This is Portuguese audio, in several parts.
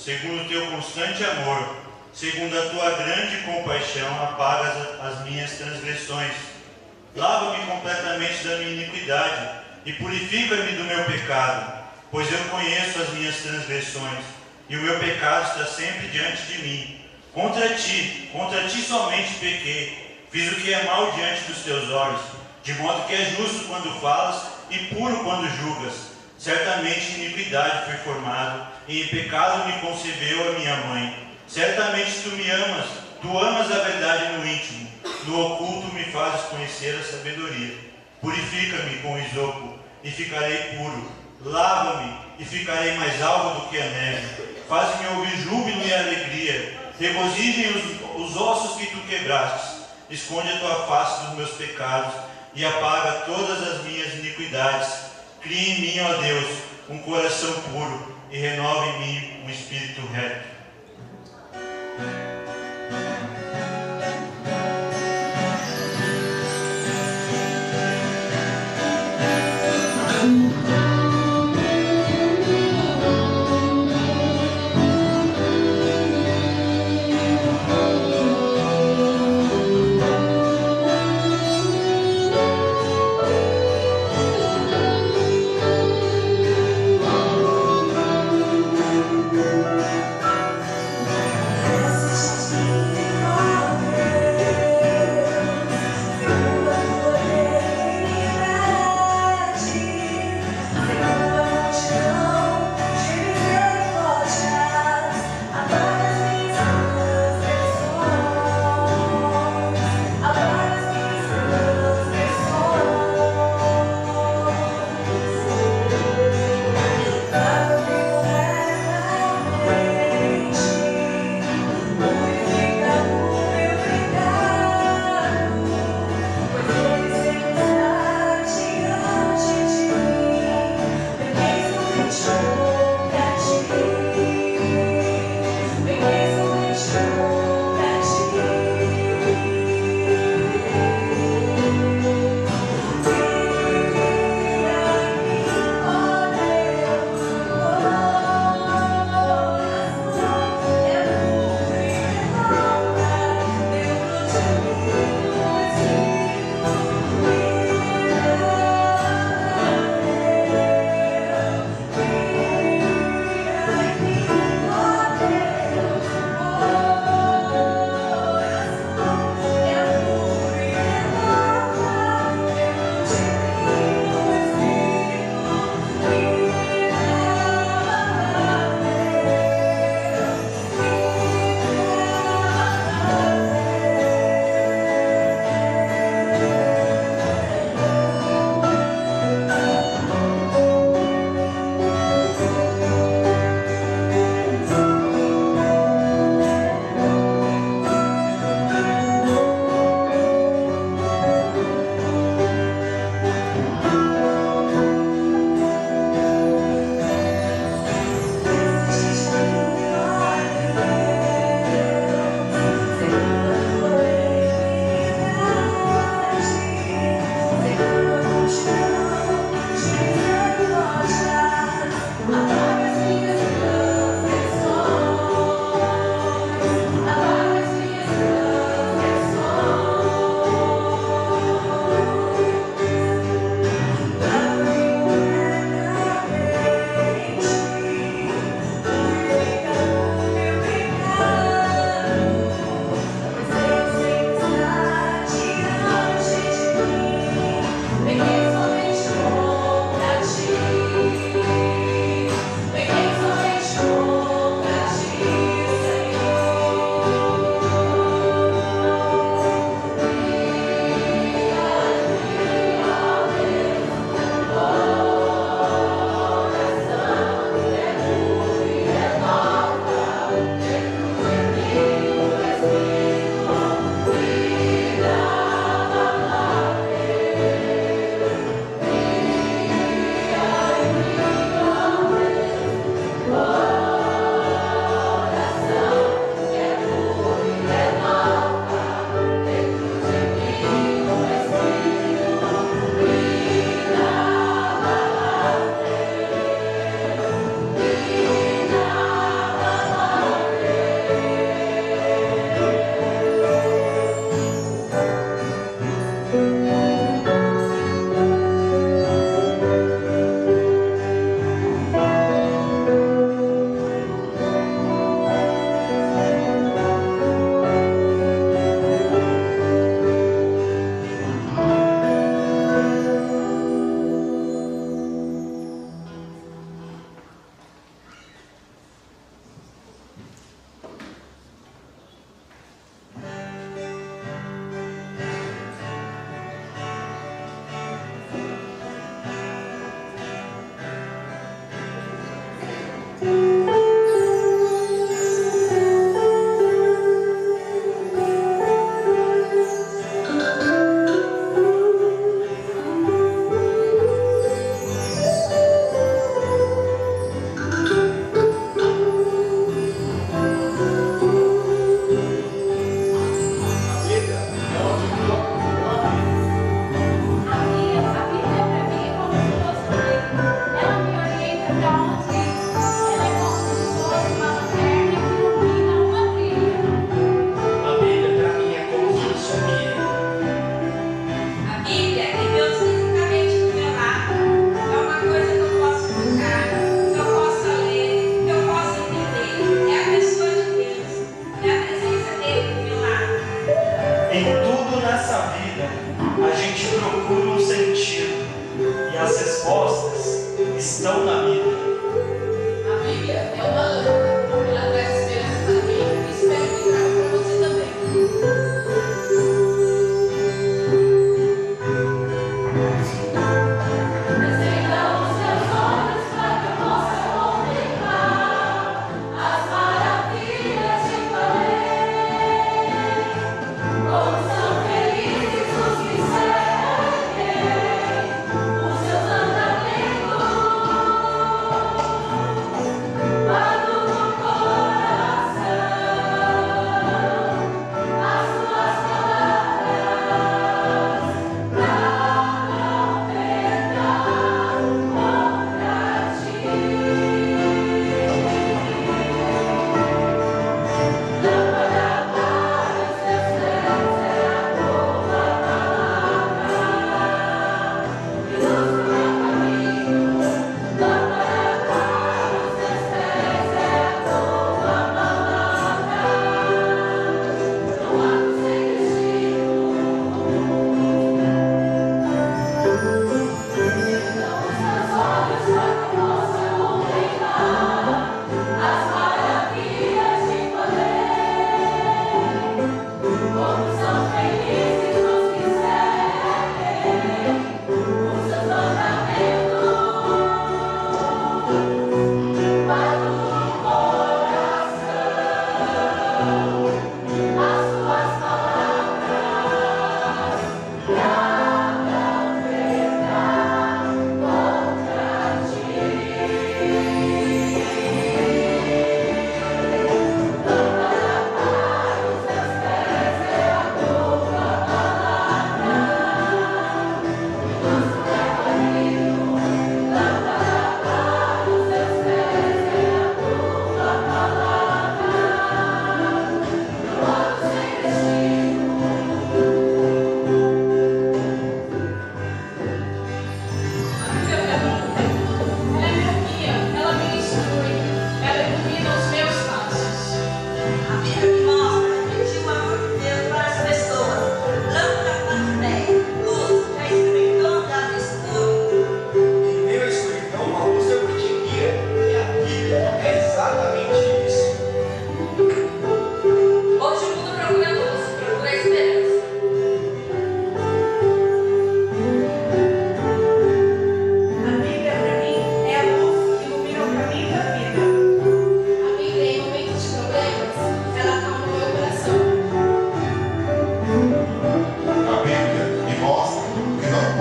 segundo o teu constante amor, segundo a tua grande compaixão, apagas as minhas transgressões. Lava-me completamente da minha iniquidade e purifica-me do meu pecado, pois eu conheço as minhas transgressões e o meu pecado está sempre diante de mim. Contra ti somente pequei, fiz o que é mal diante dos teus olhos, de modo que é justo quando falas e puro quando julgas. Certamente em iniquidade fui formado, e em pecado me concebeu a minha mãe. Certamente tu me amas, tu amas a verdade no íntimo, no oculto me fazes conhecer a sabedoria. Purifica-me com isopo, e ficarei puro. Lava-me, e ficarei mais alvo do que a neve. Faz-me ouvir júbilo e alegria. Regozijem os ossos que tu quebrastes. Esconde a tua face dos meus pecados, e apaga todas as minhas iniquidades. Crie em mim, ó Deus, um coração puro, e renova em mim um espírito reto.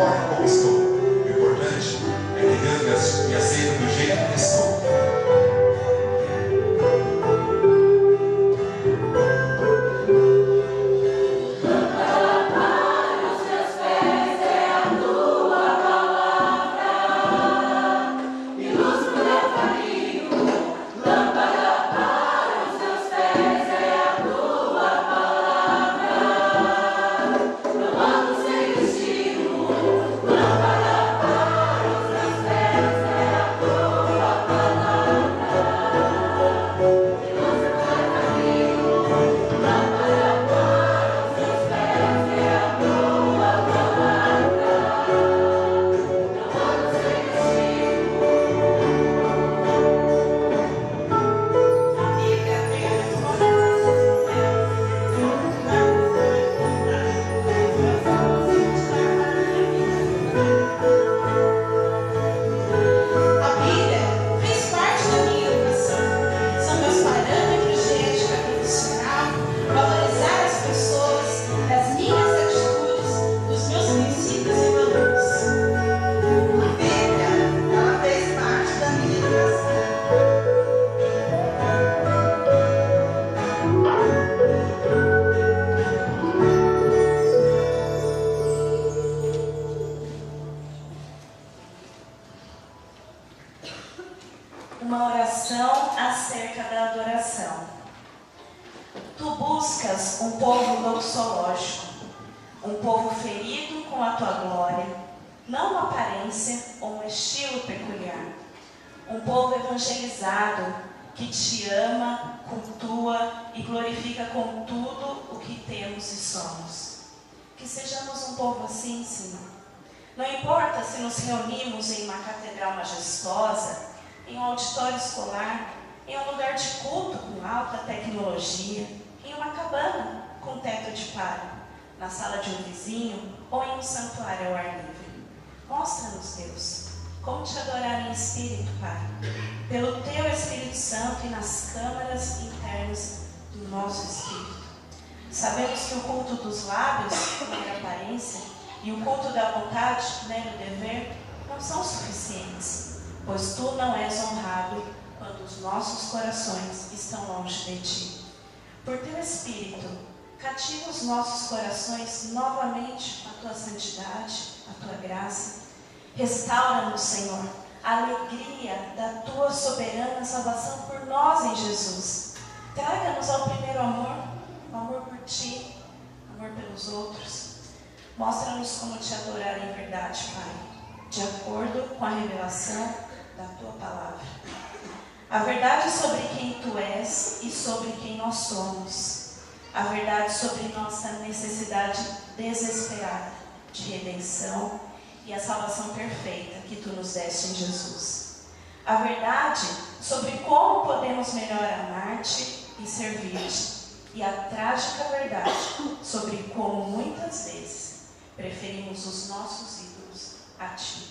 importa como estou. O importante é que Deus me aceita do jeito que estou. Uma oração acerca da adoração. Tu buscas um povo doxológico, um povo ferido com a tua glória, não uma aparência ou um estilo peculiar. Um povo evangelizado que te ama, cultua e glorifica com tudo o que temos e somos. Que sejamos um povo assim, Senhor. Não importa se nos reunimos em uma catedral majestosa, em um auditório escolar, em um lugar de culto com alta tecnologia, em uma cabana com teto de palha, na sala de um vizinho ou em um santuário ao ar livre. Mostra-nos, Deus, como te adorar em espírito, Pai, pelo teu Espírito Santo e nas câmaras internas do nosso espírito. Sabemos que o culto dos lábios, mera aparência, e o culto da vontade, mero dever, não são suficientes, pois tu não és honrado quando os nossos corações estão longe de ti. Por teu Espírito, cativa os nossos corações novamente com a tua santidade, a tua graça. Restaura-nos, Senhor, a alegria da tua soberana salvação por nós em Jesus. Traga-nos ao primeiro amor, o amor por ti, amor pelos outros. Mostra-nos como te adorar em verdade, Pai, de acordo com a revelação da tua palavra. A verdade sobre quem tu és e sobre quem nós somos. A verdade sobre nossa necessidade desesperada de redenção e a salvação perfeita que tu nos deste em Jesus. A verdade sobre como podemos melhor amar-te e servir-te. E a trágica verdade sobre como muitas vezes preferimos os nossos ídolos a ti.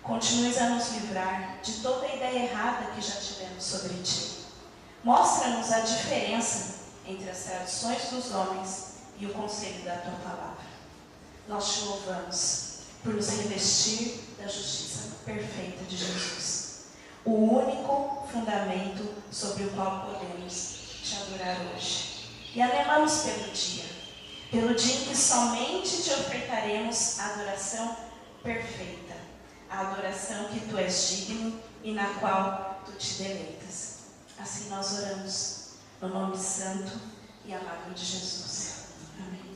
Continues a nos livrar de toda a ideia errada que já tivemos sobre ti. Mostra-nos a diferença entre as tradições dos homens e o conselho da tua palavra. Nós te louvamos por nos revestir da justiça perfeita de Jesus, o único fundamento sobre o qual podemos te adorar hoje. E anelamos pelo dia em que somente te ofertaremos a adoração perfeita, a adoração que tu és digno e na qual tu te deleitas. Assim nós oramos, no nome santo e amável de Jesus. Amém.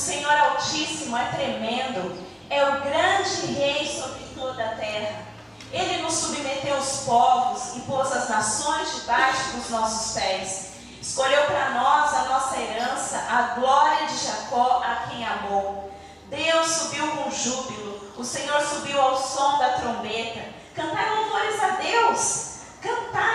Senhor Altíssimo é tremendo, é o grande Rei sobre toda a terra. Ele nos submeteu os povos e pôs as nações debaixo dos nossos pés. Escolheu para nós a nossa herança, a glória de Jacó, a quem amou. Deus subiu com júbilo, o Senhor subiu ao som da trombeta. Cantai louvores a Deus, cantai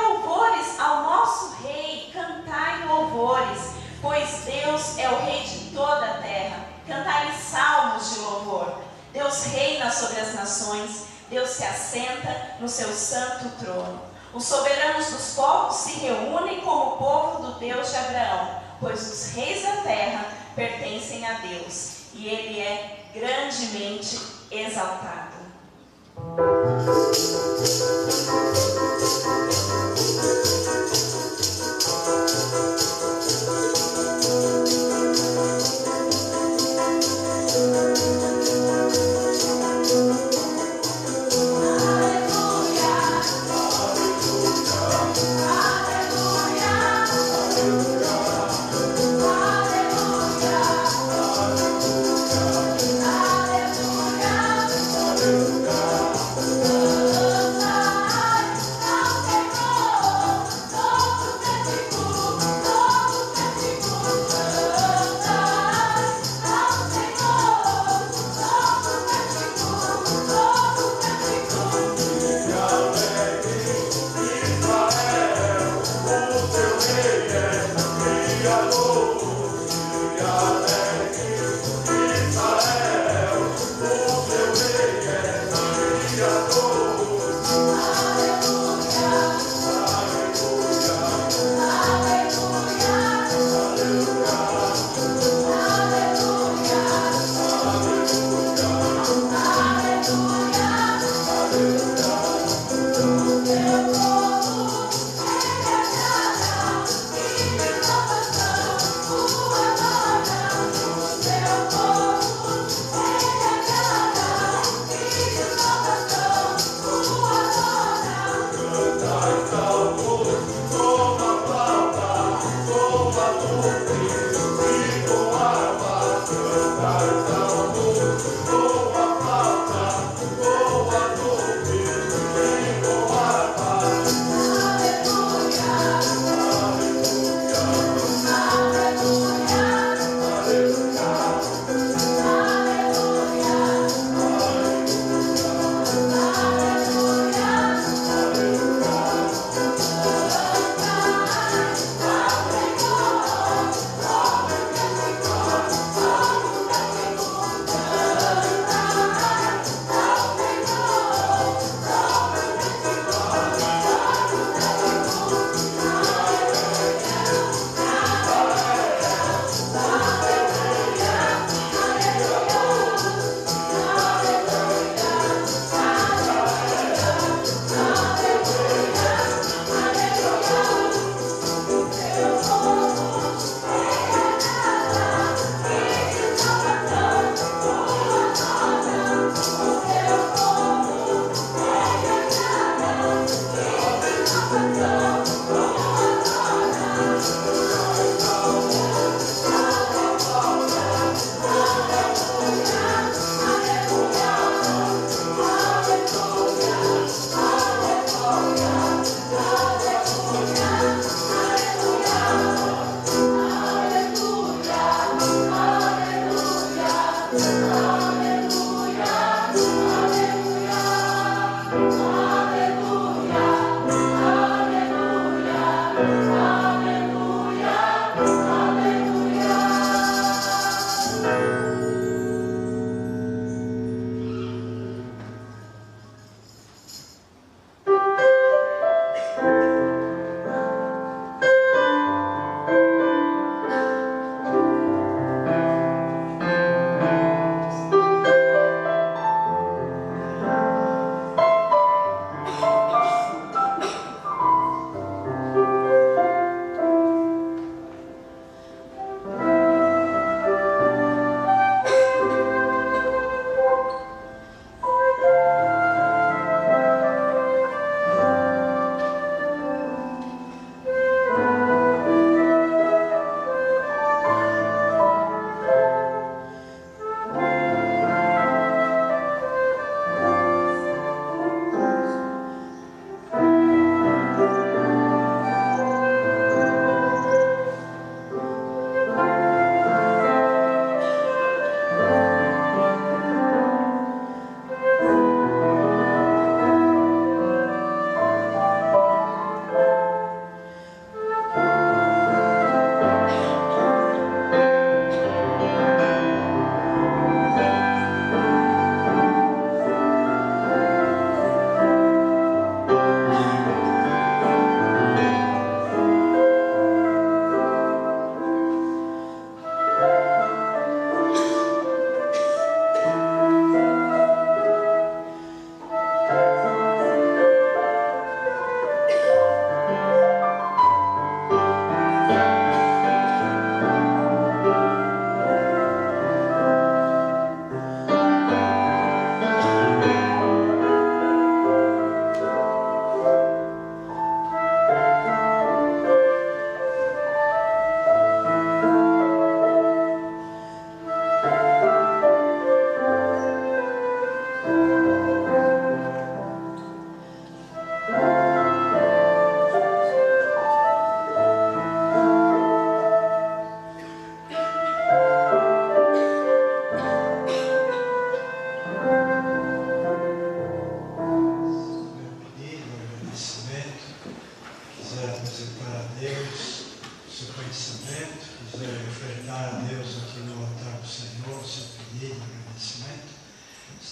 louvores ao nosso Rei, cantai louvores, pois Deus é o Rei de toda a terra. Cantai salmos de louvor. Deus reina sobre as nações, Deus se assenta no seu santo trono. Os soberanos dos povos se reúnem como o povo do Deus de Abraão, pois os reis da terra pertencem a Deus, e Ele é grandemente exaltado. Aleluia.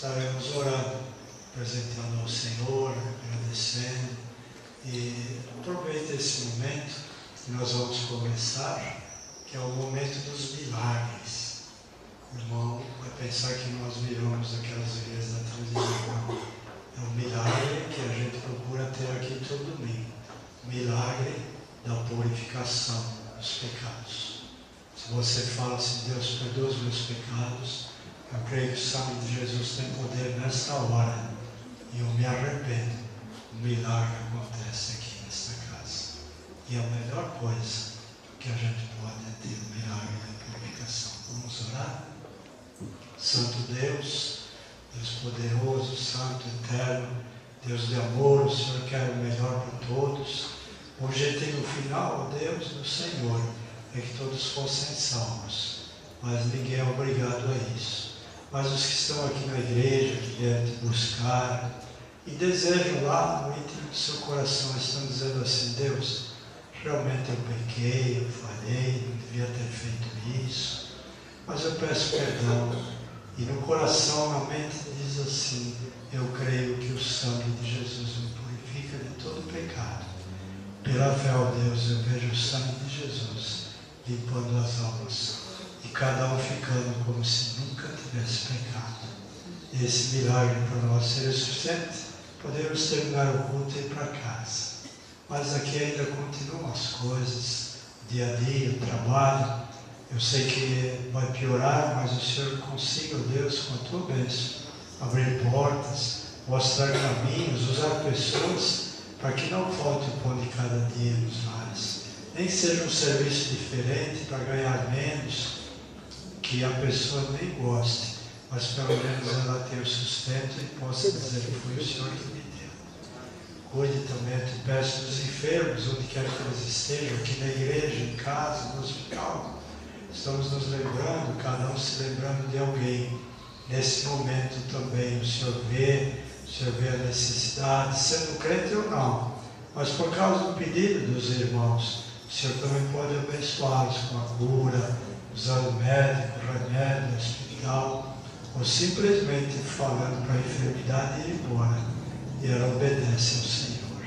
estaremos orando, apresentando ao Senhor, agradecendo. E aproveita esse momento que nós vamos começar, que é o momento dos milagres. O irmão vai pensar que nós viramos aquelas igrejas da televisão. É um milagre que a gente procura ter aqui todo domingo. O milagre da purificação dos pecados. Se você fala assim, Deus, perdoa os meus pecados, eu creio que o sangue de Jesus tem poder nesta hora e eu me arrependo. O milagre acontece aqui nesta casa. E a melhor coisa que a gente pode é ter o milagre da purificação. Vamos orar? Santo Deus, Deus poderoso, Santo, eterno, Deus de amor, o Senhor quer o melhor para todos. O objetivo final, ó Deus, do Senhor, é que todos fossem salvos, mas ninguém é obrigado a isso. Mas os que estão aqui na igreja, que vieram te buscar e desejam lá no íntimo do seu coração, estão dizendo assim, Deus, realmente eu pequei, eu falhei, não devia ter feito isso, mas eu peço perdão. E no coração, na mente, diz assim, eu creio que o sangue de Jesus me purifica de todo pecado. Pela fé, ó Deus, eu vejo o sangue de Jesus limpando as almas e cada um ficando como se nunca tivesse pecado. E esse milagre para nós seria suficiente. Podemos terminar o culto e ir para casa. Mas aqui ainda continuam as coisas, dia a dia, o trabalho. Eu sei que vai piorar, mas o Senhor consiga, ó Deus, com a tua bênção, abrir portas, mostrar caminhos, usar pessoas para que não falte o pão de cada dia nos lares. Nem seja um serviço diferente para ganhar menos, que a pessoa nem goste, mas pelo menos ela tenha o sustento e possa dizer que foi o Senhor que me deu. Cuide também, eu te peço, dos enfermos, onde quer que eles estejam, aqui na igreja, em casa, no hospital. Estamos nos lembrando, cada um se lembrando de alguém. Nesse momento também o Senhor vê a necessidade, sendo crente ou não, mas por causa do pedido dos irmãos, o Senhor também pode abençoá-los com a cura, usando médico, remédio, hospital, ou simplesmente falando para a enfermidade ir embora, e ela obedece ao Senhor.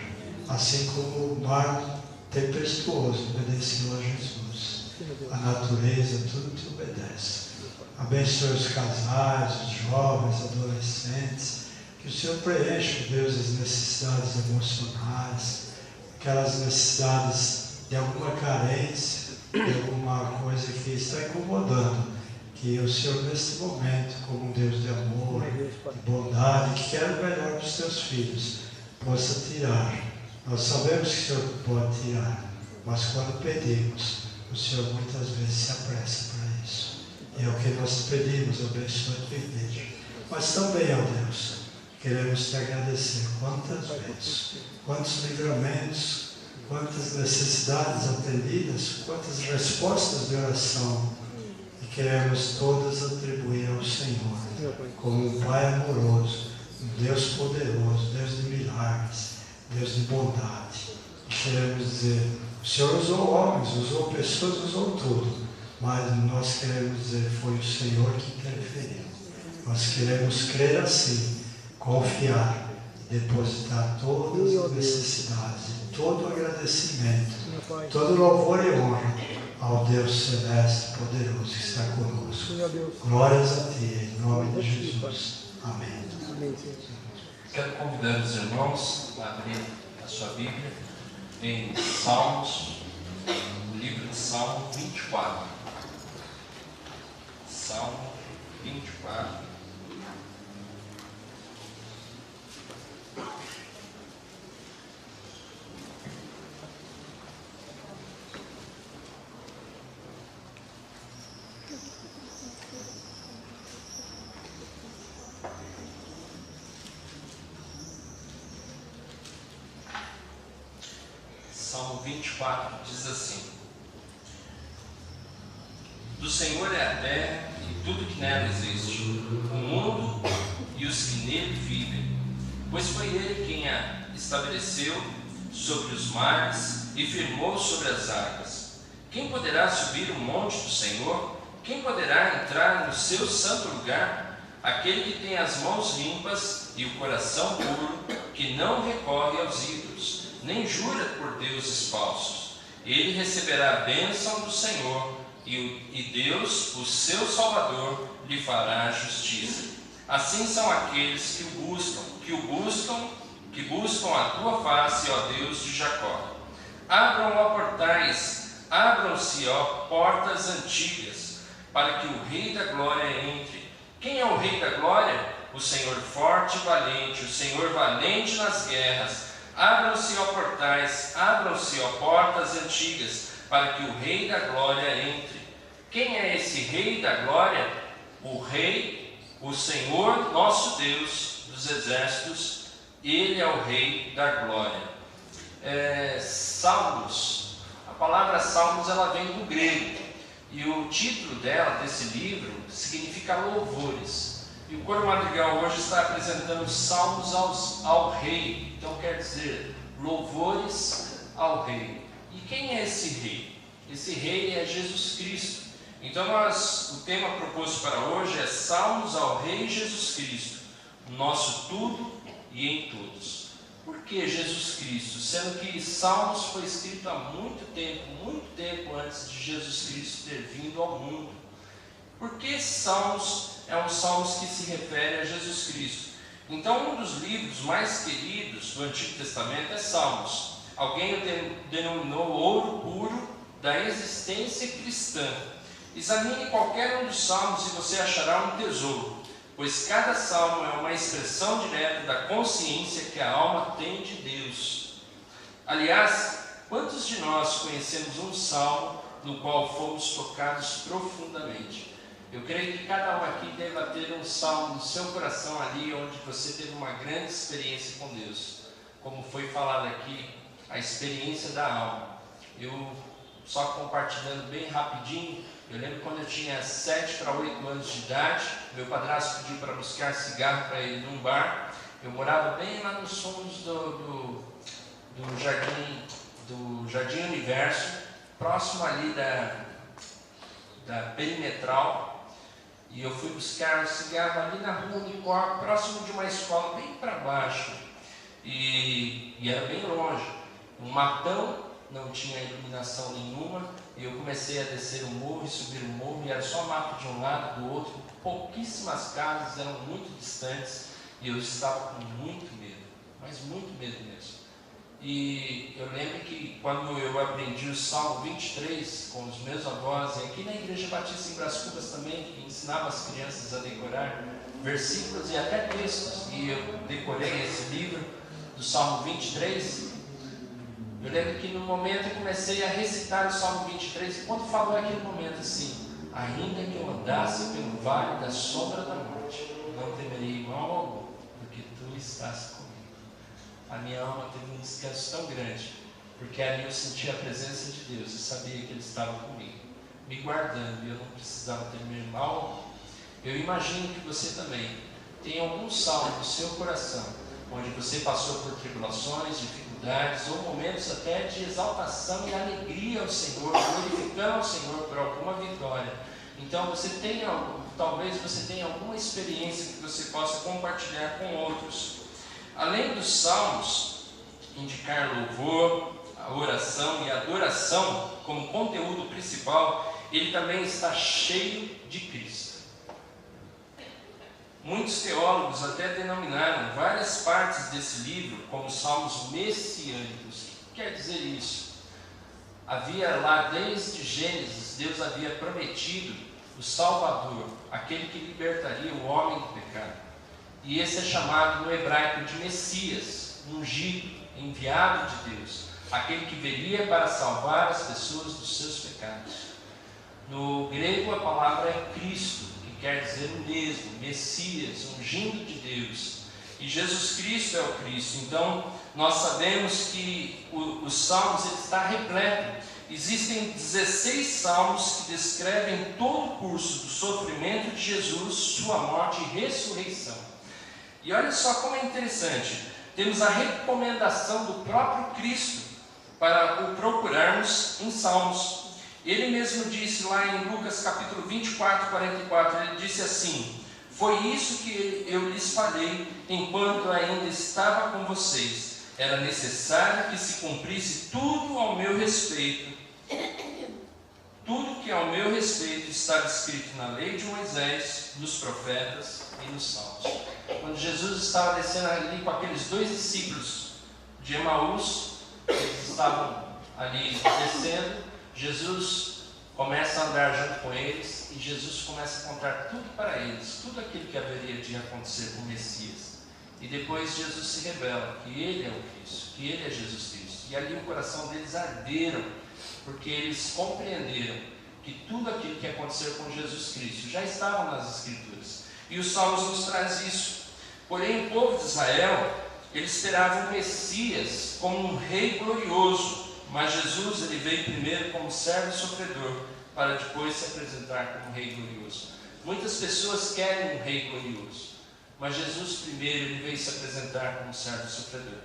Assim como o mar tempestuoso obedeceu a Jesus, a natureza, tudo te obedece. Abençoe os casais, os jovens, adolescentes, que o Senhor preencha, Deus, as necessidades emocionais, aquelas necessidades de alguma carência, de alguma coisa que está incomodando, que o Senhor, neste momento, como um Deus de amor, de bondade, que quer o melhor para os teus filhos, possa tirar. Nós sabemos que o Senhor pode tirar, mas quando pedimos, o Senhor muitas vezes se apressa para isso. E é o que nós te pedimos, abençoa a tua igreja. Mas também, ó Deus, queremos te agradecer quantas vezes, quantos livramentos, quantas necessidades atendidas, quantas respostas de oração, e queremos todas atribuir ao Senhor, como um Pai amoroso, um Deus poderoso, Deus de milagres, Deus de bondade. E queremos dizer, o Senhor usou homens, usou pessoas, usou tudo, mas nós queremos dizer, foi o Senhor que interferiu. Nós queremos crer assim, confiar, depositar todas as necessidades, todo o agradecimento, todo louvor e honra ao Deus celeste, poderoso que está conosco. Glórias a Ti, em nome de Jesus. Amém. Quero convidar os irmãos a abrir a sua Bíblia em Salmos, no livro de Salmo 24. Salmo 24. Salmo 24 diz assim: do Senhor é a terra e tudo que nela existe, o mundo e os que nele vivem, pois foi Ele quem a estabeleceu sobre os mares e firmou sobre as águas. Quem poderá subir o monte do Senhor? Quem poderá entrar no seu santo lugar? aquele que tem as mãos limpas e o coração puro, que não recorre aos ídolos, nem jura por deuses falsos. Ele receberá a bênção do Senhor, e Deus, o seu Salvador, lhe fará justiça. Assim são aqueles que buscam a tua face, ó Deus de Jacó. Abram-se, ó portas antigas, para que o Rei da Glória entre. Quem é o Rei da Glória? O Senhor forte e valente, o Senhor valente nas guerras. Abram-se, ó portais, abram-se, ó portas antigas, para que o Rei da Glória entre. Quem é esse Rei da Glória? O Rei, o Senhor nosso Deus dos exércitos, Ele é o Rei da Glória. Salmos, a palavra Salmos ela vem do grego, e o título desse livro significa louvores. E o Coro Madrigal hoje está apresentando salmos ao rei, então quer dizer louvores ao rei. E quem é esse rei? Esse rei é Jesus Cristo. Então o tema proposto para hoje é salmos ao rei Jesus Cristo, nosso tudo e em todos. Por que Jesus Cristo? Sendo que Salmos foi escrito há muito tempo antes de Jesus Cristo ter vindo ao mundo. Por que Salmos é um Salmos que se refere a Jesus Cristo? Então, um dos livros mais queridos do Antigo Testamento é Salmos. Alguém o denominou ouro puro da existência cristã. Examine qualquer um dos Salmos e você achará um tesouro, pois cada salmo é uma expressão direta da consciência que a alma tem de Deus. Aliás, quantos de nós conhecemos um salmo no qual fomos tocados profundamente? Eu creio que cada um aqui deva ter um salmo no seu coração ali, onde você teve uma grande experiência com Deus. Como foi falado aqui, a experiência da alma. Eu, só compartilhando bem rapidinho, eu lembro quando eu tinha 7 para 8 anos de idade, meu padrasto pediu para buscar cigarro para ele num bar. Eu morava bem lá nos fundos do Jardim Universo, próximo ali da Perimetral. E eu fui buscar um cigarro ali na rua Unicor, próximo de uma escola bem para baixo. E era bem longe. Um matão, não tinha iluminação nenhuma. E eu comecei a descer o morro e subir o morro, e era só mato de um lado, do outro. Pouquíssimas casas, eram muito distantes. E eu estava com muito medo, mas muito medo mesmo. E eu lembro que quando eu aprendi o Salmo 23 com os meus avós, e aqui na Igreja Batista em Brás Cubas também, que ensinava as crianças a decorar versículos e até textos, e eu decorei esse livro do Salmo 23, eu lembro que no momento eu comecei a recitar o Salmo 23, e quando falou aquele momento assim: ainda que eu andasse pelo vale da sombra da morte, não temerei mal algum, porque tu estás comigo. A minha alma teve um descanso tão grande, porque ali eu sentia a presença de Deus, eu sabia que Ele estava comigo, me guardando, e eu não precisava temer mal. Eu imagino que você também tem algum salmo no seu coração, onde você passou por tribulações, dificuldades, ou momentos até de exaltação e alegria ao Senhor, glorificando ao Senhor por alguma vitória. Então talvez você tenha alguma experiência que você possa compartilhar com outros. Além dos salmos indicar louvor, a oração e a adoração como conteúdo principal, ele também está cheio de Cristo. Muitos teólogos até denominaram várias partes desse livro como salmos messiânicos. O que quer dizer isso? Havia lá, desde Gênesis, Deus havia prometido o Salvador, aquele que libertaria o homem do pecado. E esse é chamado no hebraico de Messias, ungido, enviado de Deus, aquele que viria para salvar as pessoas dos seus pecados. No grego a palavra é Cristo, que quer dizer o mesmo, Messias, ungido de Deus. E Jesus Cristo é o Cristo. Então nós sabemos que os salmos ele está repleto. Existem 16 salmos que descrevem todo o curso do sofrimento de Jesus, sua morte e ressurreição. E olha só como é interessante, temos a recomendação do próprio Cristo para o procurarmos em Salmos. Ele mesmo disse lá em Lucas capítulo 24, 44, ele disse assim: Foi isso que eu lhes falei enquanto ainda estava com vocês. Era necessário que se cumprisse tudo ao meu respeito. Tudo que ao meu respeito estava escrito na lei de Moisés, nos profetas e nos salmos. Quando Jesus estava descendo ali com aqueles 2 discípulos de Emaús, eles estavam ali descendo, Jesus começa a andar junto com eles e Jesus começa a contar tudo para eles, tudo aquilo que haveria de acontecer com o Messias. E depois Jesus se revela que Ele é o Cristo, que Ele é Jesus Cristo. E ali o coração deles arderam, porque eles compreenderam que tudo aquilo que aconteceu com Jesus Cristo já estava nas Escrituras. E os Salmos nos traz isso. Porém, o povo de Israel, ele esperava um Messias como um rei glorioso, mas Jesus ele veio primeiro como servo sofredor, para depois se apresentar como um rei glorioso. Muitas pessoas querem um rei glorioso, mas Jesus primeiro ele veio se apresentar como servo sofredor.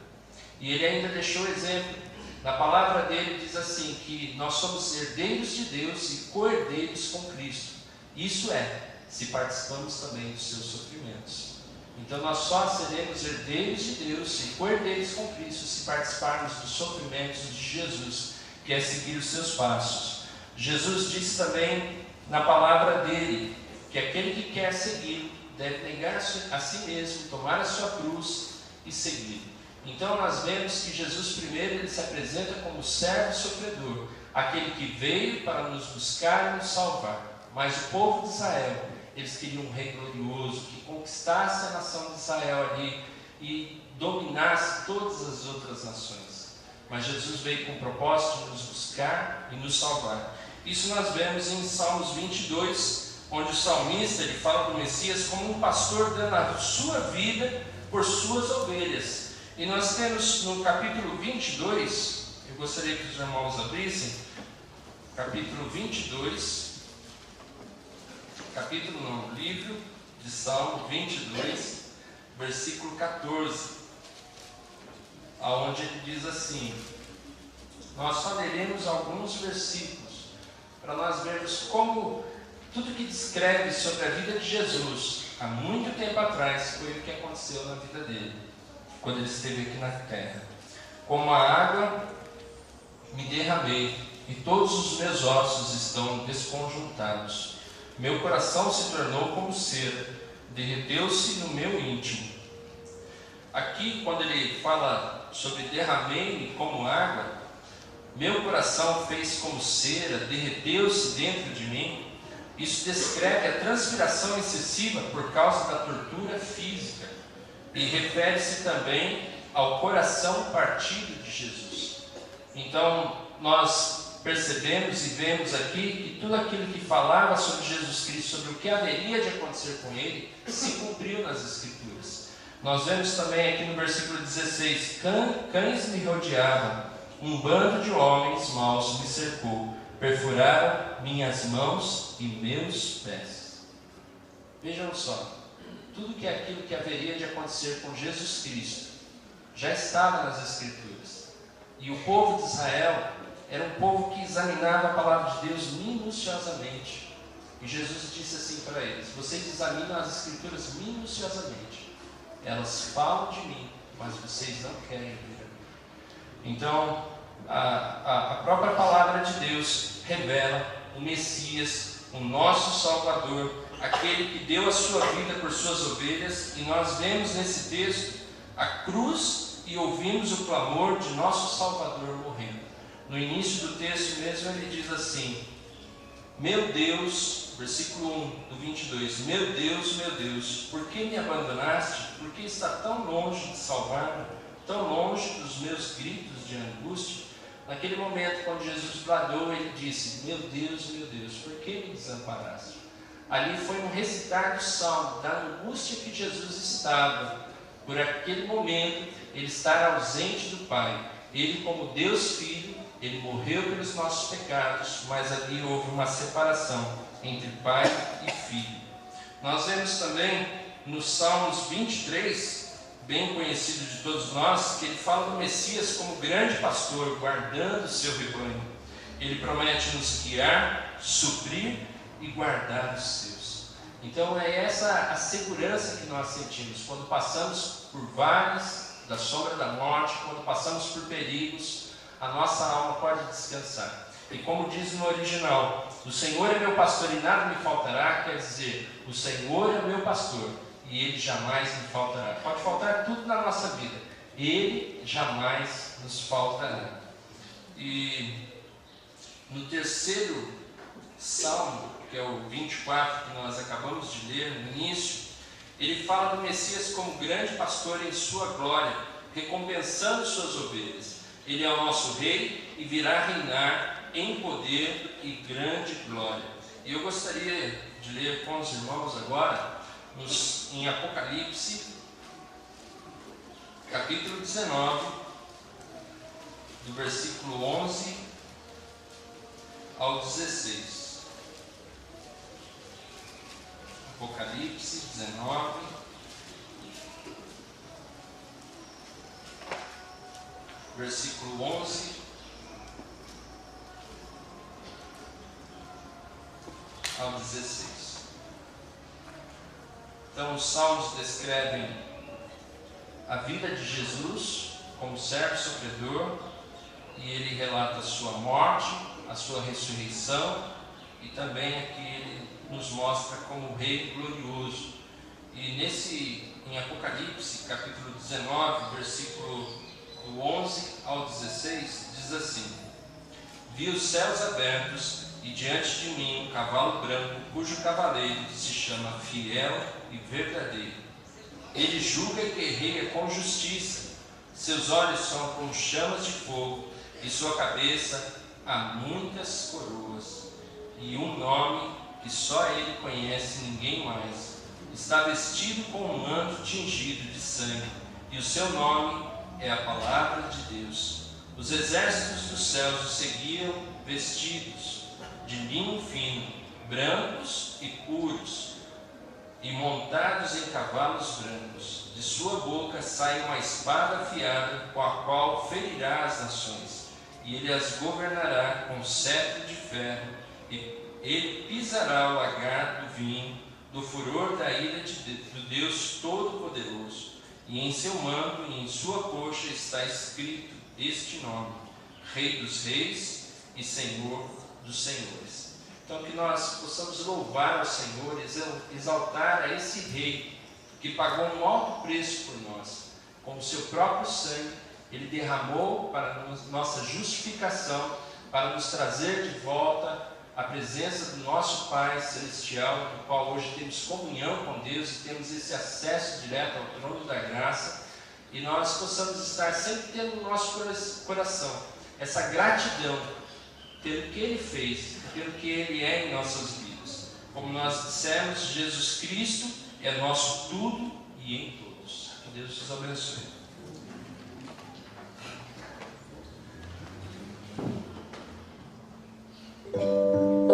E ele ainda deixou exemplo. Na palavra dele diz assim, que nós somos herdeiros de Deus e co-herdeiros com Cristo. Isso é, se participamos também dos seus sofrimentos. Então nós só seremos herdeiros de Deus e co-herdeiros com Cristo se participarmos dos sofrimentos de Jesus, que é seguir os seus passos. Jesus disse também na palavra dele, que aquele que quer seguir deve negar a si mesmo, tomar a sua cruz e seguir. Então nós vemos que Jesus primeiro ele se apresenta como servo sofredor, aquele que veio para nos buscar e nos salvar. Mas o povo de Israel, eles queriam um rei glorioso, que conquistasse a nação de Israel ali e dominasse todas as outras nações. Mas Jesus veio com o propósito de nos buscar e nos salvar. Isso nós vemos em Salmos 22, onde o salmista ele fala do Messias como um pastor dando a sua vida por suas ovelhas. E nós temos no capítulo 22, eu gostaria que os irmãos abrissem, capítulo 22, livro de Salmo 22, versículo 14, aonde ele diz assim, nós só leremos alguns versículos, para nós vermos como tudo que descreve sobre a vida de Jesus, há muito tempo atrás, foi o que aconteceu na vida dele, quando ele esteve aqui na terra. Como a água me derramei, e todos os meus ossos estão desconjuntados. Meu coração se tornou como cera, derreteu-se no meu íntimo. Aqui, quando ele fala sobre derramei-me como água, meu coração fez como cera, derreteu-se dentro de mim. Isso descreve a transpiração excessiva por causa da tortura física. E refere-se também ao coração partido de Jesus. Então, nós percebemos e vemos aqui que tudo aquilo que falava sobre Jesus Cristo, sobre o que haveria de acontecer com ele, se cumpriu nas Escrituras. Nós vemos também aqui no versículo 16, cães me rodeavam, um bando de homens maus me cercou, perfuraram minhas mãos e meus pés. Vejam só. Tudo que aquilo que haveria de acontecer com Jesus Cristo já estava nas Escrituras. E o povo de Israel era um povo que examinava a palavra de Deus minuciosamente. E Jesus disse assim para eles, vocês examinam as Escrituras minuciosamente. Elas falam de mim, mas vocês não querem ver a mim. Então, a própria palavra de Deus revela o Messias, o nosso Salvador, aquele que deu a sua vida por suas ovelhas, e nós vemos nesse texto a cruz e ouvimos o clamor de nosso Salvador morrendo. No início do texto mesmo ele diz assim, meu Deus, versículo 1 do 22, meu Deus, por que me abandonaste? Por que está tão longe de salvar-me, tão longe dos meus gritos de angústia? Naquele momento, quando Jesus bradou, ele disse, meu Deus, por que me desamparaste? Ali foi um recitar do salmo, da angústia que Jesus estava, por aquele momento, ele estar ausente do Pai. Ele, como Deus Filho, ele morreu pelos nossos pecados, mas ali houve uma separação entre Pai e Filho. Nós vemos também nos Salmos 23, bem conhecido de todos nós, que ele fala do Messias como grande pastor, guardando o seu rebanho. Ele promete nos guiar, suprir e guardar os seus. Então é essa a segurança que nós sentimos quando passamos por vales da sombra da morte, quando passamos por perigos, a nossa alma pode descansar. E como diz no original, o Senhor é meu pastor e nada me faltará, quer dizer, o Senhor é meu pastor e Ele jamais me faltará. Pode faltar tudo na nossa vida, Ele jamais nos faltará. E no terceiro salmo, que é o 24, que nós acabamos de ler no início, ele fala do Messias como grande pastor em sua glória, recompensando suas ovelhas. Ele é o nosso rei e virá reinar em poder e grande glória. E eu gostaria de ler com os irmãos agora, em Apocalipse, capítulo 19, do versículo 11 ao 16. Apocalipse 19, versículo 11 ao 16. Então, os salmos descrevem a vida de Jesus como servo sofredor, e ele relata a sua morte, a sua ressurreição, e também aqui ele nos mostra como Rei glorioso. E em Apocalipse, capítulo 19, versículo do 11 ao 16, diz assim: Vi os céus abertos, e diante de mim um cavalo branco, cujo cavaleiro se chama Fiel e Verdadeiro. Ele julga e guerreia com justiça, seus olhos são como chamas de fogo, e sua cabeça há muitas coroas, e um nome que só ele conhece, ninguém mais. Está vestido com um manto tingido de sangue, e o seu nome é a palavra de Deus. Os exércitos dos céus o seguiam vestidos de linho fino, brancos e puros, e montados em cavalos brancos. De sua boca sai uma espada afiada, com a qual ferirá as nações, e ele as governará com cetro de ferro, e ele pisará o lagar do vinho, do furor da ira do Deus Todo-Poderoso. E em seu manto e em sua coxa está escrito este nome: Rei dos Reis e Senhor dos Senhores. Então, que nós possamos louvar ao Senhor, exaltar a esse Rei que pagou um alto preço por nós. Com o seu próprio sangue, ele derramou para nossa justificação, para nos trazer de volta a presença do nosso Pai Celestial, do qual hoje temos comunhão com Deus e temos esse acesso direto ao trono da graça, e nós possamos estar sempre tendo no nosso coração essa gratidão pelo que Ele fez, pelo que Ele é em nossas vidas. Como nós dissemos, Jesus Cristo é nosso tudo e em todos. Que Deus nos abençoe. Senhor,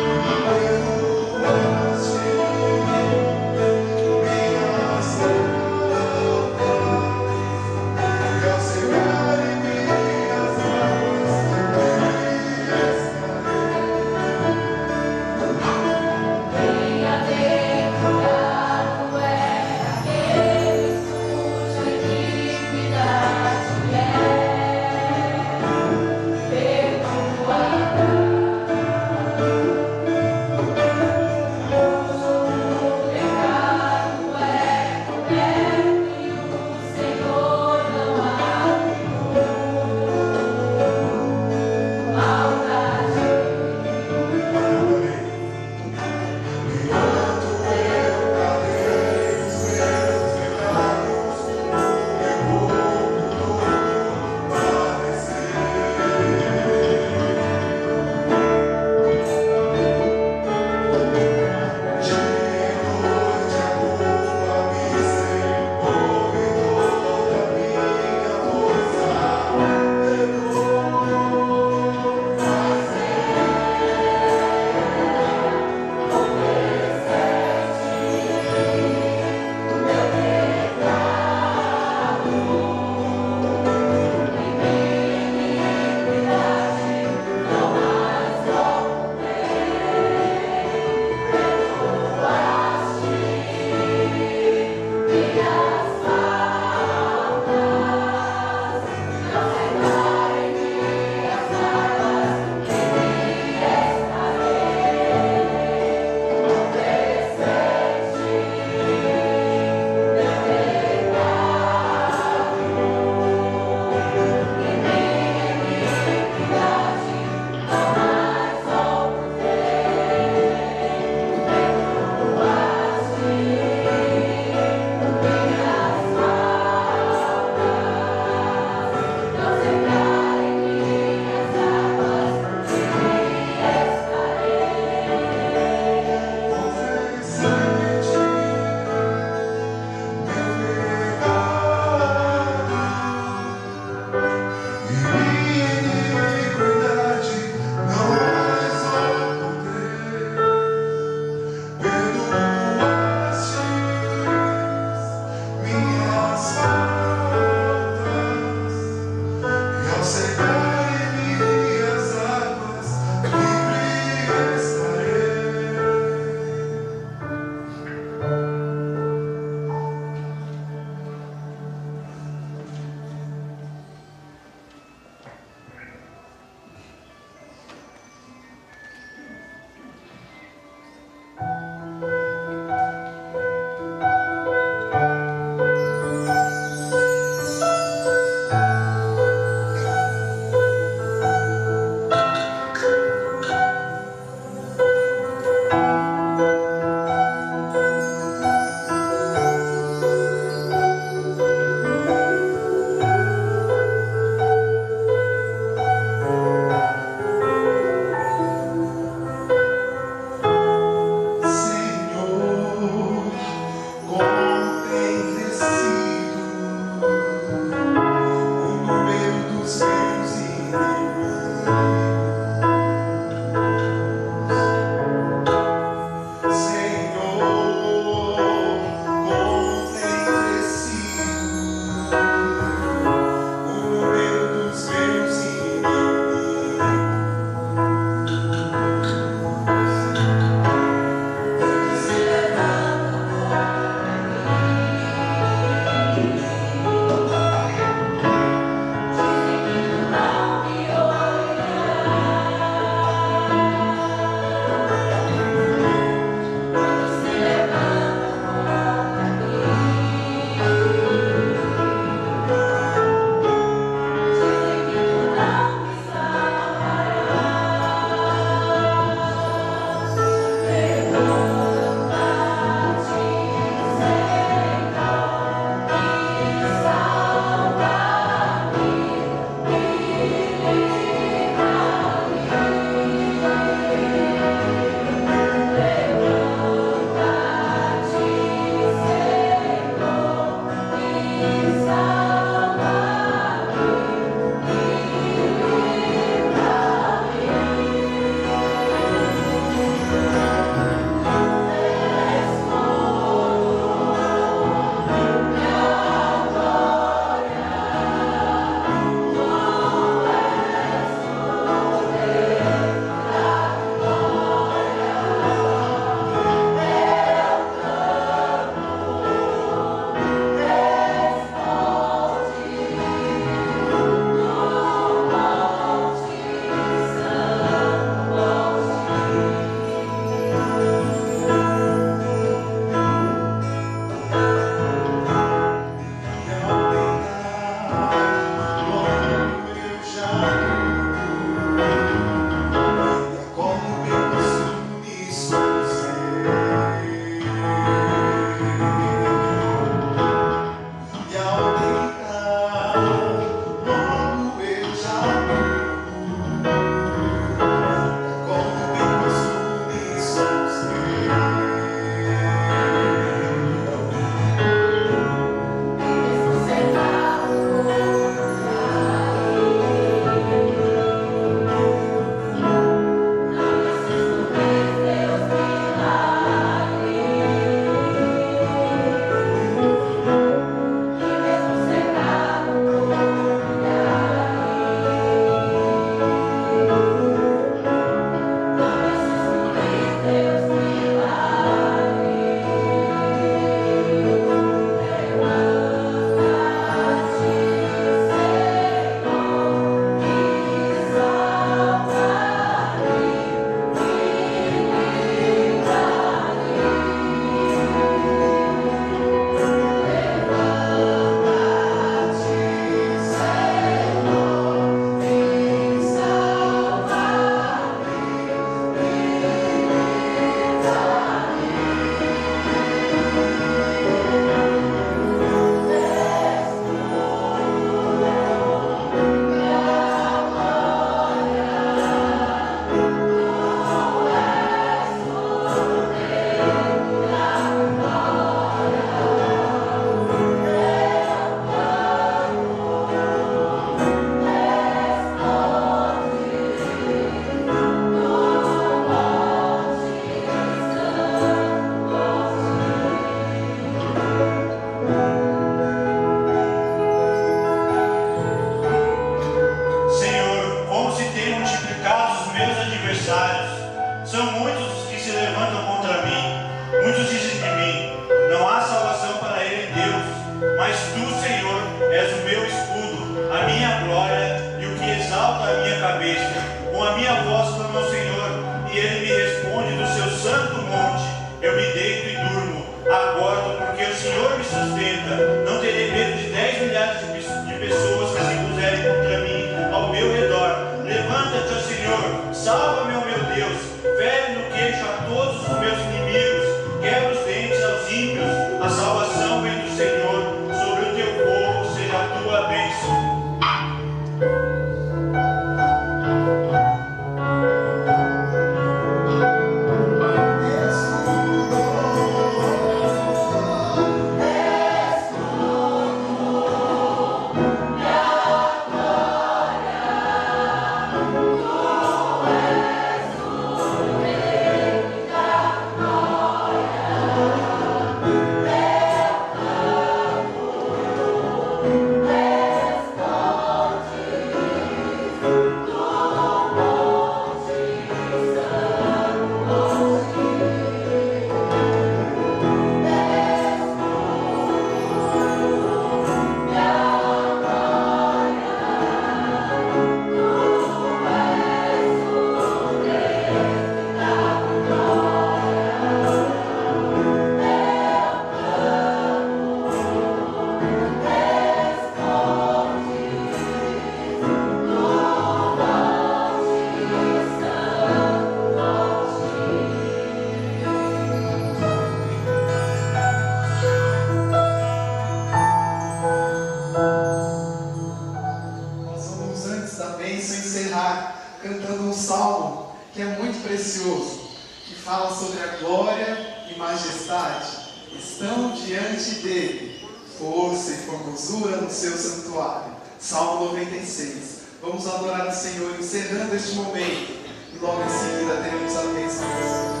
que fala sobre a glória e majestade, estão diante dele, força e formosura no seu santuário. Salmo 96. Vamos adorar o Senhor encerrando este momento e logo em seguida teremos a bênção.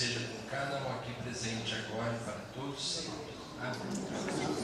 seja com cada um aqui presente agora e para todos sempre. Amém.